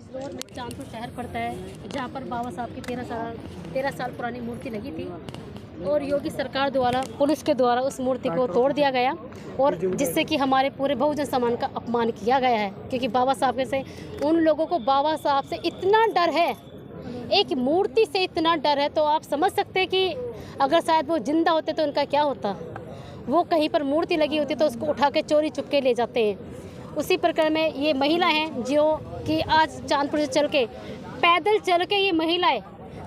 बिजनौर में चांदपुर शहर पड़ता है, जहाँ पर बाबा साहब की 13 साल पुरानी मूर्ति लगी थी और योगी सरकार द्वारा, पुलिस के द्वारा उस मूर्ति को तोड़ दिया गया और जिससे कि हमारे पूरे बहुजन समाज का अपमान किया गया है। क्योंकि बाबा साहब से उन लोगों को बाबा साहब से इतना डर है, एक मूर्ति से इतना डर है, तो आप समझ सकते हैं कि अगर शायद वो जिंदा होते तो उनका क्या होता। वो कहीं पर मूर्ति लगी होती तो उसको उठा के चोरी चुपके ले जाते हैं। उसी प्रकार में ये महिला हैं जो कि आज चांदपुर से पैदल चल के ये महिलाएं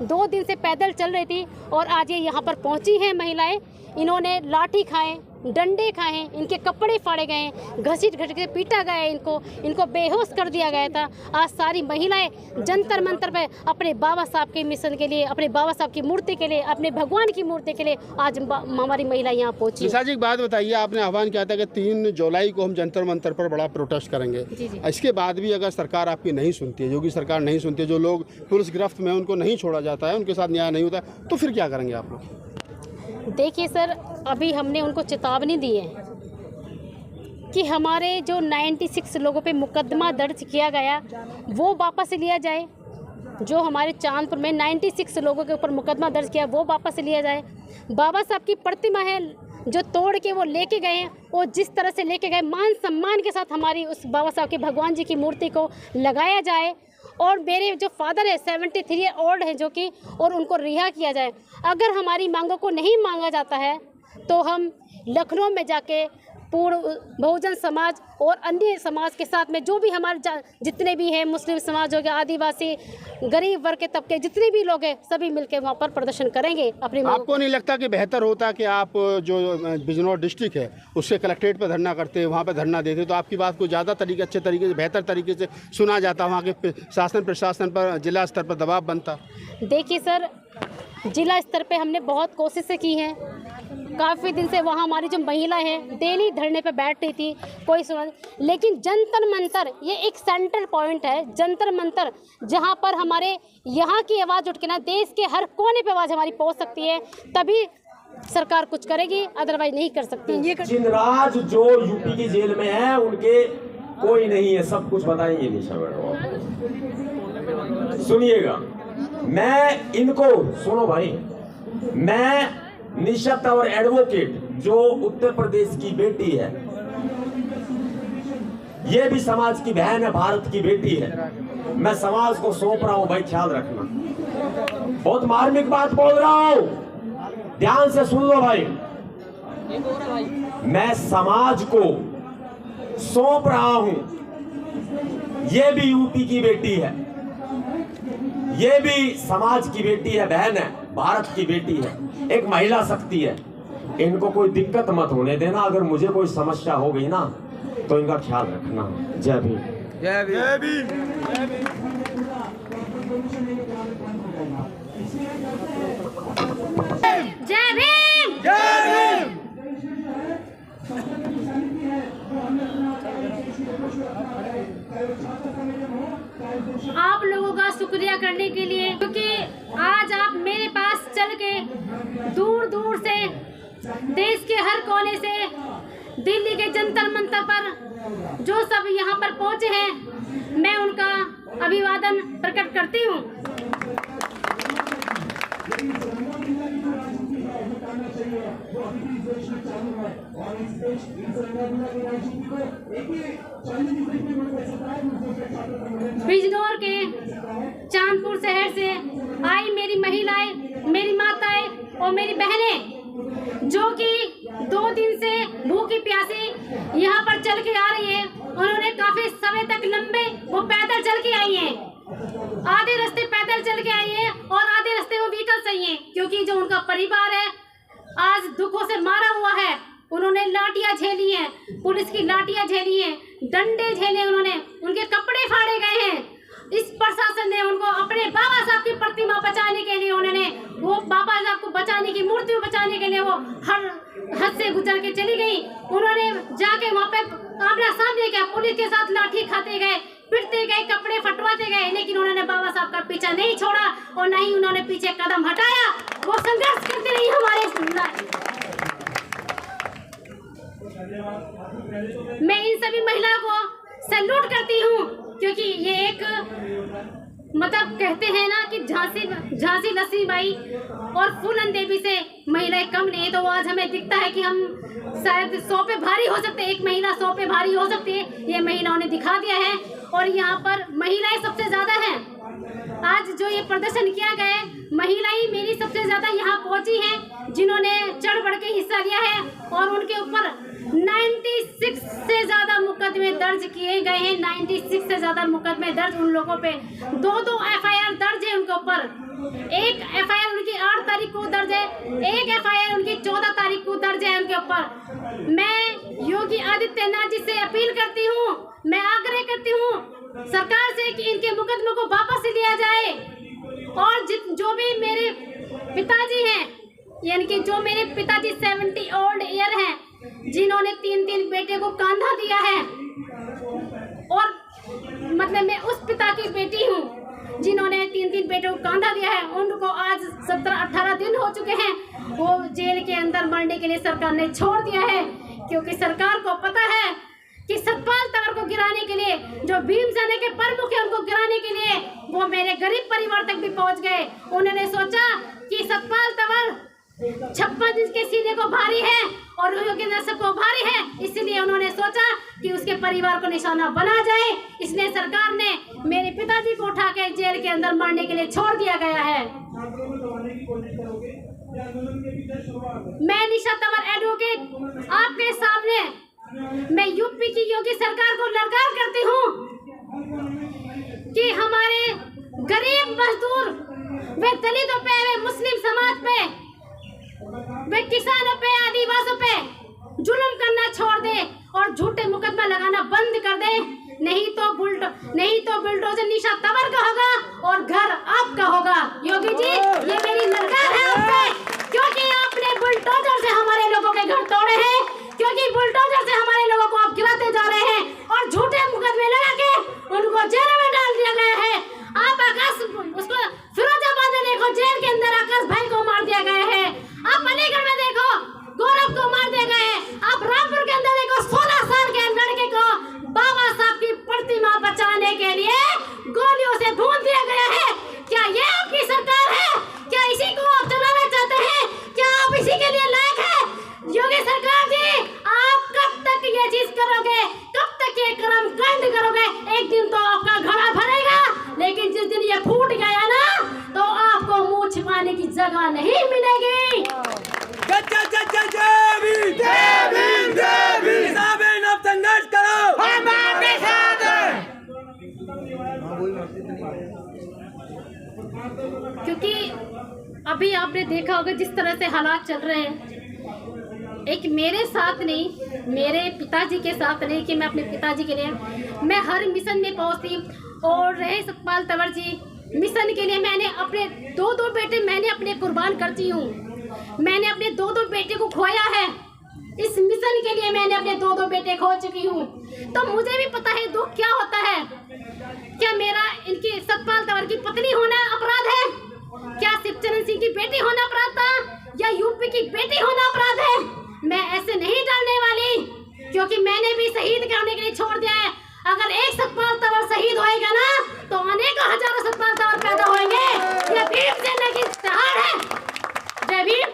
2 दिन से पैदल चल रही थी और आज ये यहाँ पर पहुँची हैं महिलाएं। इन्होंने लाठी खाए, डंडे खाए हैं, इनके कपड़े फाड़े गए हैं, घसीट घसीट के पीटा गया है, इनको बेहोश कर दिया गया था। आज सारी महिलाएं जंतर मंतर पे अपने बाबा साहब के मिशन के लिए, अपने बाबा साहब की मूर्ति के लिए, अपने भगवान की मूर्ति के लिए आज हमारी महिला यहाँ पहुँची। निशा जी, एक बात बताइए, आपने आह्वान किया था कि 3 जुलाई को हम जंतर मंतर पर बड़ा प्रोटेस्ट करेंगे। इसके बाद भी अगर सरकार आपकी नहीं सुनती है, योगी सरकार नहीं सुनती है, जो लोग पुलिस गिरफ्त में उनको नहीं छोड़ा जाता है, उनके साथ न्याय नहीं होता, तो फिर क्या करेंगे आप लोग? देखिए सर, अभी हमने उनको चेतावनी दी है कि हमारे जो 96 लोगों पे मुकदमा दर्ज किया गया वो वापस लिया जाए। जो हमारे चांदपुर में 96 लोगों के ऊपर मुकदमा दर्ज किया वो वापस लिया जाए। बाबा साहब की प्रतिमा है जो तोड़ के वो लेके गए हैं, वो जिस तरह से लेके गए मान सम्मान के साथ हमारी उस बाबा साहब के भगवान जी की मूर्ति को लगाया जाए। और मेरे जो फादर है 73 ईयर ओल्ड है जो कि, और उनको रिहा किया जाए। अगर हमारी मांगों को नहीं मांगा जाता है तो हम लखनऊ में जाके पूर्ण बहुजन समाज और अन्य समाज के साथ में जो भी हमारे जितने भी हैं, मुस्लिम समाज हो गया, आदिवासी, गरीब वर्ग के तबके जितने भी लोग हैं, सभी मिलकर वहाँ पर प्रदर्शन करेंगे अपनी। आपको नहीं लगता कि बेहतर होता कि आप जो बिजनौर डिस्ट्रिक्ट है उसके कलेक्ट्रेट पर धरना करते, वहाँ पर धरना देते, तो आपकी बात को ज़्यादा अच्छे तरीके से, बेहतर तरीके से सुना जाता, वहाँ के शासन प्रशासन पर, जिला स्तर पर दबाव बनता? देखिए सर, जिला स्तर पे हमने बहुत कोशिशें की हैं। काफ़ी दिन से वहाँ हमारी जो महिला है डेली धरने पे बैठ रही थी, कोई सुना, लेकिन जंतर मंतर ये एक सेंट्रल पॉइंट है। जंतर मंतर जहाँ पर हमारे यहाँ की आवाज़ उठ के ना देश के हर कोने पे आवाज़ हमारी पहुँच सकती है, तभी सरकार कुछ करेगी, अदरवाइज नहीं कर सकती। चिनराज जो यूपी की जेल में है उनके कोई नहीं है, सब कुछ बताएंगे निशा मैडम। सुनिएगा, मैं इनको सुनो भाई, मैं निशा और एडवोकेट जो उत्तर प्रदेश की बेटी है, ये भी समाज की बहन है, भारत की बेटी है। मैं समाज को सौंप रहा हूं भाई, ख्याल रखना। बहुत मार्मिक बात बोल रहा हूं, ध्यान से सुन लो भाई। मैं समाज को सौंप रहा हूं, ये भी यूपी की बेटी है, ये भी समाज की बेटी है, बहन है, भारत की बेटी है, एक महिला शक्ति है। इनको कोई दिक्कत मत होने देना। अगर मुझे कोई समस्या हो गई ना तो इनका ख्याल रखना। जय भीम। जय भीम। जय भीम। जय भीम। जय भीम। आप लोगों का शुक्रिया करने के लिए, क्योंकि आज आप मेरे पास चल के दूर दूर से, देश के हर कोने से, दिल्ली के जंतर मंतर पर जो सब यहाँ पर पहुँचे हैं, मैं उनका अभिवादन प्रकट करती हूँ। बिजनौर के चांदपुर शहर से आई मेरी महिलाएं, मेरी माताएं और मेरी बहनें जो कि 2 दिन से भूखी प्यासी यहाँ पर चल के आ रही है। उन्होंने काफी समय तक लंबे वो पैदल चल के आई हैं, आधे रास्ते पैदल चल के आई हैं और आधे रास्ते वो व्हीकल से ही हैं, क्योंकि जो उनका परिवार है आज दुखों से मारा हुआ है। उन्होंने लाठियां झेली हैं, पुलिस की लाठियां झेली हैं, डंडे झेले, उन्होंने उनके कपड़े फाड़े गए हैं। इस प्रशासन ने उनको अपने बाबा साहब की प्रतिमा बचाने के लिए, उन्होंने वो बाबा साहब को बचाने की, मूर्ति को बचाने के लिए वो हर हद से गुजर के चली गई। उन्होंने जाके वहाँ पे आमना सामने किया, पुलिस के साथ लाठी खाते गए, पिटते गए, कपड़े फटवाते गए, लेकिन उन्होंने बाबा साहब का पीछा नहीं छोड़ा और न ही उन्होंने पीछे कदम हटाया। वो संघर्ष करते रही हमारे। मैं इन सभी महिलाओं को सैल्यूट करती हूँ क्योंकि ये एक मतलब कहते हैं ना कि झांसी लक्ष्मीबाई और फूलन देवी से महिलाएं कम नहीं, तो आज हमें दिखता है कि हम शायद 100 पे भारी हो सकते हैं, एक महिला 100 पे भारी हो सकती है, ये महिलाओं ने दिखा दिया है। और यहाँ पर महिलाएं सबसे ज़्यादा हैं। आज जो ये प्रदर्शन किया गया है, महिलाएं मेरी सबसे ज़्यादा यहाँ पहुँची हैं, जिन्होंने चढ़ बढ़ के हिस्सा लिया है और उनके ऊपर 96 से ज़्यादा मुकदमे दर्ज किए गए हैं। 96 से ज़्यादा मुकदमे दर्ज उन लोगों पे, 2 FIR दर्ज है उनके ऊपर। एक FIR उनकी 8 तारीख को दर्ज है, एक FIR उनकी 14 तारीख को दर्ज है उनके ऊपर। मैं योगी आदित्यनाथ जी से अपील करती हूँ, मैं आग्रह करती हूँ सरकार से कि इनके मुकदमों को वापस लिया जाए। और जो भी मेरे पिताजी हैं, यानी कि जो मेरे पिताजी 70 ओल्ड ईयर हैं, जिन्होंने 3 बेटे को कांधा दिया है, और मतलब मैं उस पिता की बेटी हूँ जिन्होंने 3 बेटों को कांधा दिया है, उनको आज 17-18 दिन हो चुके हैं, वो जेल के अंदर मरने के लिए सरकार ने छोड़ दिया है। क्योंकि सरकार को पता है कि सतपाल तंवर को गिराने के लिए, जो भीमसेना के प्रमुख है, उनको गिराने के लिए वो मेरे गरीब परिवार तक भी पहुंच गए। उन्होंने सोचा कि सतपाल तंवर 56 इंच के सीने को भारी है और योगी को भारी है, इसलिए उन्होंने सोचा कि उसके परिवार को निशाना बना जाए। इसलिए सरकार ने मेरे पिताजी को उठा के जेल के अंदर मारने के लिए छोड़ दिया गया है। मैं निशा तंवर एडवोकेट आपके सामने मैं यूपी की योगी सरकार को ललकार करती हूँ कि हमारे गरीब मजदूर, वे दलितों पे, वे मुस्लिम समाज पे, वे किसानों पे, आदिवासियों पे जुल्म करना छोड़ दे और झूठे मुकदमा लगाना बंद कर दे। नहीं तो बुलडोजर निशा तंवर का होगा और घर आपका होगा। योगी जी, ये मेरी ललकार है आपसे, क्योंकि आपने बुलडोजर से हमारे लोगों के घर तोड़े हैं, क्योंकि बुलडोजर से हमारे लोगों को आप गिराते जा रहे हैं और झूठे मुकदमे लगा के उनको जेल में डाल दिया गया है। आप आकाश, उसको फिरोजाबाद में देखो, जेल के अंदर आकाश भाई को मार दिया गया है। आप अलीगढ़ में देखो, गौरव को मार दिया गया है। आप रामपुर के अंदर देखो, 16 साल के लड़के को बाबा साहब की प्रतिमा बचाने के लिए गोलियों से भून दिया गया है। क्या ये आपकी सरकार है? क्या इसी को आप चलाना चाहते हैं? क्या आप इसी के लिए लायक है? योगी सरकार जी, आप कब तक ये चीज करोगे? कब तक ये कर्म कांड करोगे? एक दिन तो आपका घड़ा भरेगा, लेकिन जिस दिन ये फूट गया ना, तो आपको मुंह छिपाने की जगह नहीं मिलेगी। संघर्ष करो, हम आपके साथ हैं। क्योंकि अभी आपने देखा होगा जिस तरह से हालात चल रहे हैं, एक मेरे साथ नहीं, मेरे पिताजी के साथ नहीं कि मैं अपने पिताजी के लिए, मैं हर मिशन में पहुंचती। और रहे सतपाल तंवर जी, मिशन के लिए मैंने अपने 2 बेटे मैंने अपने कुर्बान करती हूँ। मैंने अपने 2 बेटे को खोया है। इस मिशन के लिए मैंने अपने 2 बेटे खो चुकी हूँ। तो मुझे भी पता है दुख क्या होता है। क्या मेरा इनकी सतपाल तंवर की पत्नी होना अपराध है? क्या शिवचरण सिंह की बेटी होना अपराध था, या यूपी की बेटी होना अपराध है? मैं ऐसे नहीं डालने वाली, क्योंकि मैंने भी शहीद करने के लिए छोड़ दिया है। अगर एक सतपाल तंवर शहीद होएगा ना, तो अनेकों हजारों सतपाल तंवर पैदा होंगे। यह भीमसेना की दहाड़ है। जय भीम,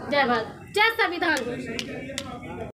जय भारत, जय संविधान।